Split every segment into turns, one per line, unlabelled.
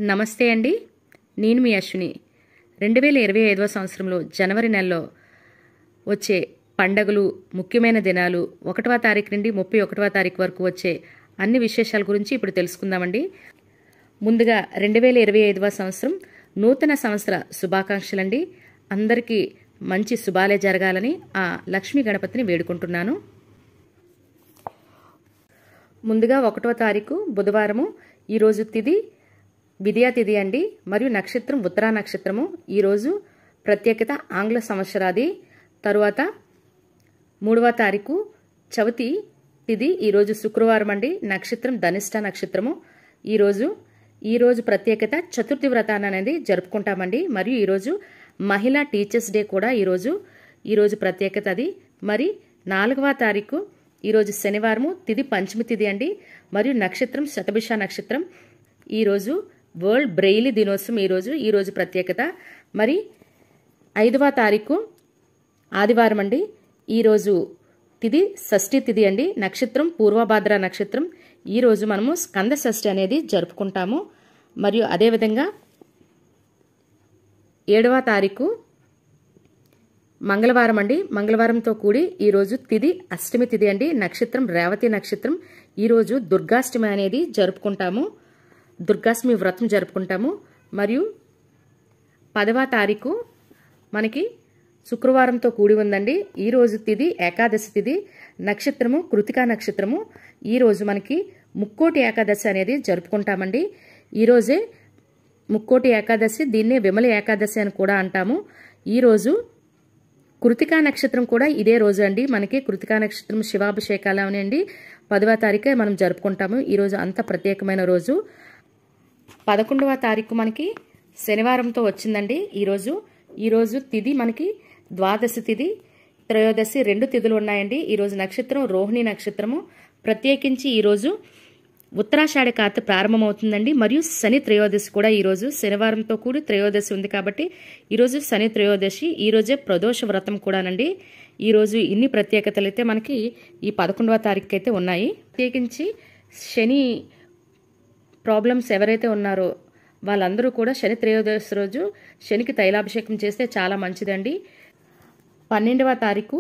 నమస్తే అండి. నేను మీ అశ్విని. 2025వ సంవత్సరంలో జనవరి నెలలో వచ్చే పండగలు, ముఖ్యమైన దినాలు 1వ తారీఖు నుండి 31వ తారీఖు వరకు వచ్చే అన్ని విశేషాల గురించి ఇప్పుడు తెలుసుకుందామండి. ముందుగా 2025వ సంవత్సరం నూతన సంవత్సర శుభాకాంక్షలండి. అందరికీ మంచి శుభాలే జరగాలని ఆ లక్ష్మీ గణపతిని వేడుకుంటున్నాను. ముందుగా 1వ తారీఖు బుధవారము. ఈరోజు తిథి విద్యా తిథి అండి. మరియు నక్షత్రం ఉత్తరా నక్షత్రము. ఈరోజు ప్రత్యేకత ఆంగ్ల సంవత్సరాది. తరువాత 3వ తారీఖు చవితి తిథి. ఈరోజు శుక్రవారం అండి. నక్షత్రం ధనిష్ట నక్షత్రము. ఈరోజు ప్రత్యేకత చతుర్థి వ్రతాన్ని అనేది జరుపుకుంటామండి. మరియు ఈరోజు మహిళా టీచర్స్ డే కూడా ఈరోజు ప్రత్యేకత అది. మరి 4వ తారీఖు ఈరోజు శనివారము. తిథి పంచమి తిథి అండి. మరియు నక్షత్రం శతభిష నక్షత్రం. ఈరోజు వరల్డ్ బ్రెయిలీ దినోత్సవం. ఈరోజు ప్రత్యేకత. మరి 5వ తారీఖు ఆదివారం అండి. ఈరోజు తిథి షష్ఠి తిథి అండి. నక్షత్రం పూర్వభాద్ర నక్షత్రం. ఈరోజు మనము స్కంద షష్ఠి అనేది జరుపుకుంటాము. మరియు అదేవిధంగా 7వ తారీఖు మంగళవారం అండి. మంగళవారంతో కూడి ఈరోజు తిథి అష్టమి తిథి అండి. నక్షత్రం రేవతి నక్షత్రం. ఈరోజు దుర్గాష్టమి అనేది జరుపుకుంటాము. దుర్గాష్టమి వ్రతం జరుపుకుంటాము. మరియు 10వ తారీఖు మనకి శుక్రవారంతో కూడి ఉందండి. ఈరోజు తిథి ఏకాదశి తిథి. నక్షత్రము కృతికా నక్షత్రము. ఈరోజు మనకి ముక్కోటి ఏకాదశి అనేది జరుపుకుంటామండి. ఈరోజే ముక్కోటి ఏకాదశి. దీన్నే విమల ఏకాదశి అని కూడా అంటాము. ఈరోజు కృతికా నక్షత్రం కూడా ఇదే రోజు అండి. మనకి కృతికా నక్షత్రం శివాభిషేకాలు అండి 10వ తారీఖే మనం జరుపుకుంటాము. ఈరోజు అంత ప్రత్యేకమైన రోజు. 11వ తారీఖు మనకి శనివారంతో వచ్చిందండి. ఈరోజు తిథి మనకి ద్వాదశి తిథి, త్రయోదశి 2 తిథులు ఉన్నాయండి. ఈరోజు నక్షత్రం రోహిణి నక్షత్రము. ప్రత్యేకించి ఈరోజు ఉత్తరాషాఢ కార్తె ప్రారంభమవుతుందండి. మరియు శని త్రయోదశి కూడా ఈరోజు శనివారంతో కూడి త్రయోదశి ఉంది కాబట్టి ఈరోజు శని త్రయోదశి. ఈరోజే ప్రదోష వ్రతం కూడానండి. ఈరోజు ఇన్ని ప్రత్యేకతలు అయితే మనకి ఈ 11వ తారీఖు అయితే ఉన్నాయి. ప్రత్యేకించి శని ప్రాబ్లమ్స్ ఎవరైతే ఉన్నారో వాళ్ళందరూ కూడా శని త్రయోదశి రోజు శనికి తైలాభిషేకం చేస్తే చాలా మంచిదండి. 12వ తారీఖు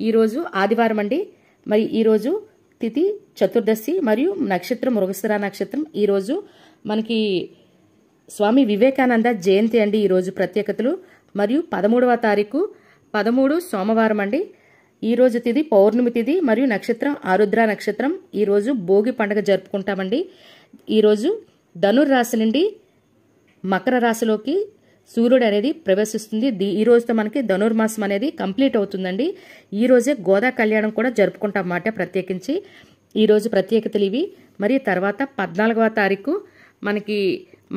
ఈరోజు ఆదివారం అండి. మరి ఈరోజు తిథి చతుర్దశి మరియు నక్షత్రం మృగశిర నక్షత్రం. ఈరోజు మనకి స్వామి వివేకానంద జయంతి అండి. ఈరోజు ప్రత్యేకతలు. మరియు 13వ తారీఖు 13 సోమవారం అండి. ఈరోజు తిథి పౌర్ణమి తిథి మరియు నక్షత్రం ఆరుద్ర నక్షత్రం. ఈరోజు భోగి పండుగ జరుపుకుంటామండి. ఈరోజు ధనుర్రాశి నుండి మకర రాశిలోకి సూర్యుడు అనేది ప్రవేశిస్తుంది. ఈ రోజుతో మనకి ధనుర్మాసం అనేది కంప్లీట్ అవుతుందండి. ఈ రోజే గోదా కళ్యాణం కూడా జరుపుకుంటాం మాట ప్రత్యేకించి. ఈరోజు ప్రత్యేకతలు ఇవి. మరి తర్వాత 14వ తారీఖు మనకి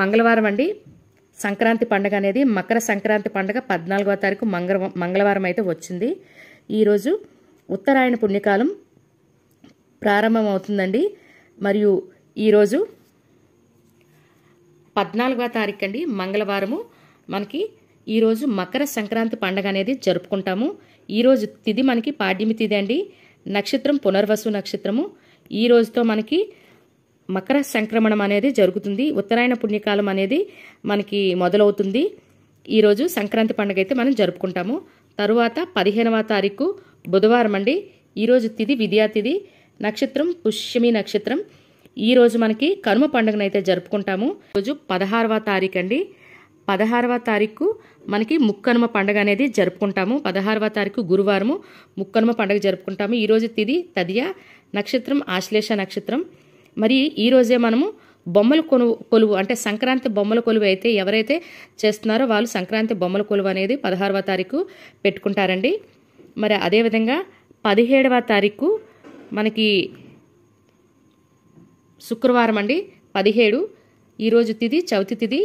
మంగళవారం అండి. సంక్రాంతి పండుగ అనేది మకర సంక్రాంతి పండుగ 14వ తారీఖు మంగళవారం అయితే వచ్చింది. ఈరోజు ఉత్తరాయణ పుణ్యకాలం ప్రారంభం అవుతుందండి. మరియు ఈరోజు 14వ తారీఖు అండి మంగళవారము. మనకి ఈరోజు మకర సంక్రాంతి పండుగ అనేది జరుపుకుంటాము. ఈరోజు తిథి మనకి పాడ్యమి తిథి అండి. నక్షత్రం పునర్వసు నక్షత్రము. ఈ రోజుతో మనకి మకర సంక్రమణం అనేది జరుగుతుంది. ఉత్తరాయణ పుణ్యకాలం అనేది మనకి మొదలవుతుంది. ఈరోజు సంక్రాంతి పండుగ అయితే మనం జరుపుకుంటాము. తరువాత 15వ తారీఖు బుధవారం అండి. ఈరోజు తిథి విద్యా తిథి. నక్షత్రం పుష్యమి నక్షత్రం. ఈరోజు మనకి కనుమ పండుగనైతే జరుపుకుంటాము. రోజు 16వ తారీఖు అండి. 16వ తారీఖు మనకి ముక్కనుమ పండుగ అనేది జరుపుకుంటాము. 16వ తారీఖు గురువారము ముక్కనుమ పండుగ జరుపుకుంటాము. ఈరోజు తిథి తదియ. నక్షత్రం ఆశ్లేష నక్షత్రం. మరి ఈరోజే మనము బొమ్మల కొలువు అంటే సంక్రాంతి బొమ్మల కొలువు అయితే ఎవరైతే చేస్తున్నారో వాళ్ళు సంక్రాంతి బొమ్మల కొలువు అనేది 16వ తారీఖు పెట్టుకుంటారండి. మరి అదేవిధంగా 17వ తారీఖు మనకి శుక్రవారం అండి. 17 ఈరోజు తిథి చవితి తిథి.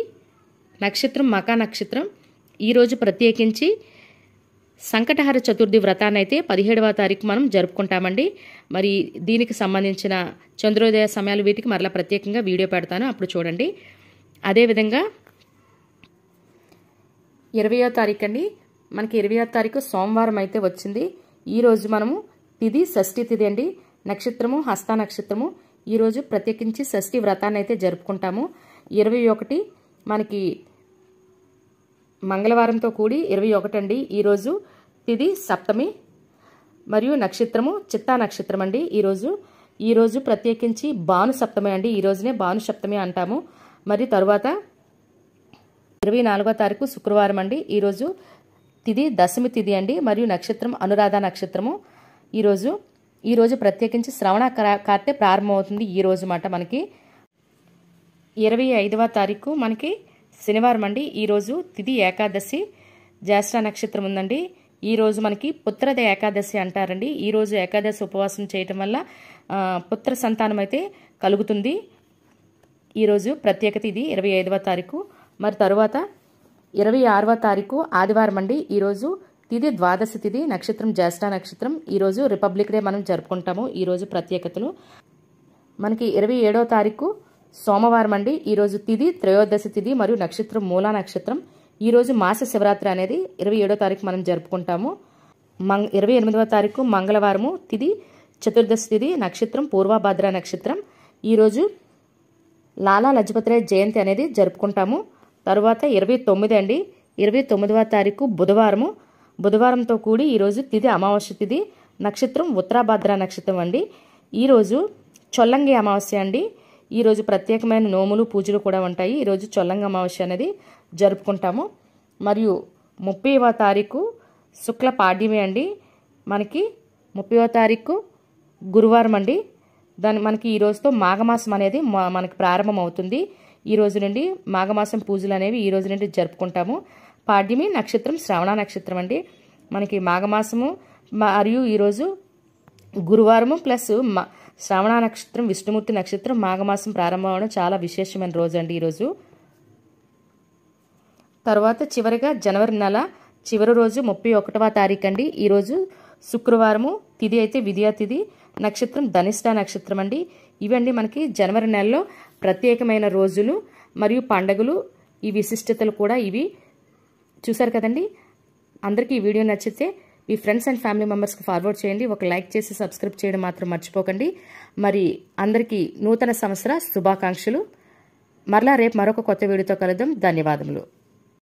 నక్షత్రం మకా నక్షత్రం. ఈరోజు ప్రత్యేకించి సంకటహర చతుర్థి వ్రతాన్ని అయితే 17వ తారీఖు మనం జరుపుకుంటామండి. మరి దీనికి సంబంధించిన చంద్రోదయ సమయాలు వీటికి మరలా ప్రత్యేకంగా వీడియో పెడతాను, అప్పుడు చూడండి. అదేవిధంగా 20వ తారీఖు అండి. మనకి 20వ తారీఖు సోమవారం అయితే వచ్చింది. ఈరోజు మనము తిథి షష్ఠి తిథి అండి. నక్షత్రము హస్త నక్షత్రము. ఈరోజు ప్రత్యేకించి షష్ఠి వ్రతాన్ని అయితే జరుపుకుంటాము. 21 మనకి మంగళవారంతో కూడి 21 అండి ఈరోజు. తిది సప్తమి మరియు నక్షత్రము చిత్తా నక్షత్రం అండి ఈరోజు ప్రత్యేకించి భాను సప్తమి అండి. ఈ రోజునే భాను సప్తమి అంటాము. మరి తరువాత 24వ తారీఖు శుక్రవారం అండి. ఈరోజు తిది దశమి తిది అండి మరియు నక్షత్రం అనురాధ నక్షత్రము. ఈరోజు ప్రత్యేకించి శ్రవణ కార్తె ప్రారంభమవుతుంది ఈ రోజు మాట. మనకి 25వ తారీఖు మనకి శనివారం అండి. ఈరోజు తిది ఏకాదశి జ్యేష్ఠ నక్షత్రం ఉందండి. ఈరోజు మనకి పుత్రద ఏకాదశి అంటారండి. ఈరోజు ఏకాదశి ఉపవాసం చేయటం వల్ల పుత్ర సంతానం అయితే కలుగుతుంది. ఈరోజు ప్రత్యేకత ఇది 25వ తారీఖు. మరి తరువాత 26వ తారీఖు ఆదివారం అండి. ఈరోజు తిది ద్వాదశి తిది నక్షత్రం జ్యేష్ఠ నక్షత్రం. ఈరోజు రిపబ్లిక్ డే మనం జరుపుకుంటాము. ఈరోజు ప్రత్యేకతలు మనకి 27వ తారీఖు సోమవారం అండి. ఈరోజు తిది త్రయోదశి తిది మరియు నక్షత్రం మూలా నక్షత్రం. ఈరోజు మాస శివరాత్రి అనేది 27వ తారీఖు మనం జరుపుకుంటాము. 28వ తారీఖు మంగళవారము తిది చతుర్దశి తిది నక్షత్రం పూర్వభద్ర నక్షత్రం. ఈరోజు లాలా లజపతిరాయ్ జయంతి అనేది జరుపుకుంటాము. తరువాత 29 అండి. 29వ తారీఖు బుధవారంతో కూడి ఈరోజు తిది అమావాస్య తిది నక్షత్రం ఉత్తరాభద్ర నక్షత్రం అండి. ఈరోజు చొల్లంగి అమావాస్య అండి. ఈరోజు ప్రత్యేకమైన నోములు పూజలు కూడా ఉంటాయి. ఈరోజు చొల్లంగి అమావాస్య అనేది జరుపుకుంటాము. మరియు 30వ తారీఖు శుక్ల పాడ్యమి అండి. మనకి 30వ తారీఖు గురువారం అండి. మనకి ఈ రోజుతో మాఘమాసం అనేది మనకి ప్రారంభం అవుతుంది. ఈ రోజు నుండి మాఘమాసం పూజలు అనేవి ఈ రోజు నుండి జరుపుకుంటాము. పాడ్యమి నక్షత్రం శ్రవణ నక్షత్రం అండి. మనకి మాఘమాసము మరియు ఈరోజు గురువారము ప్లస్ శ్రవణ నక్షత్రం విష్ణుమూర్తి నక్షత్రం మాఘమాసం ప్రారంభం అవడం చాలా విశేషమైన రోజు అండి ఈరోజు. తర్వాత చివరిగా జనవరి నెల చివరి రోజు 31వ తారీఖు అండి. ఈరోజు శుక్రవారము తిది అయితే విద్యా తిది నక్షత్రం ధనిష్ట నక్షత్రం అండి. ఇవండి మనకి జనవరి నెలలో ప్రత్యేకమైన రోజులు మరియు పండుగలు. ఈ విశిష్టతలు కూడా ఇవి చూసారు కదండి. అందరికీ ఈ వీడియో నచ్చితే మీ ఫ్రెండ్స్ అండ్ ఫ్యామిలీ మెంబర్స్కి ఫార్వర్డ్ చేయండి. ఒక లైక్ చేసి సబ్స్క్రైబ్ చేయడం మాత్రం మర్చిపోకండి. మరి అందరికీ నూతన సంవత్సర శుభాకాంక్షలు. మరలా రేపు మరొక కొత్త వీడియోతో కలుద్దాం. ధన్యవాదములు.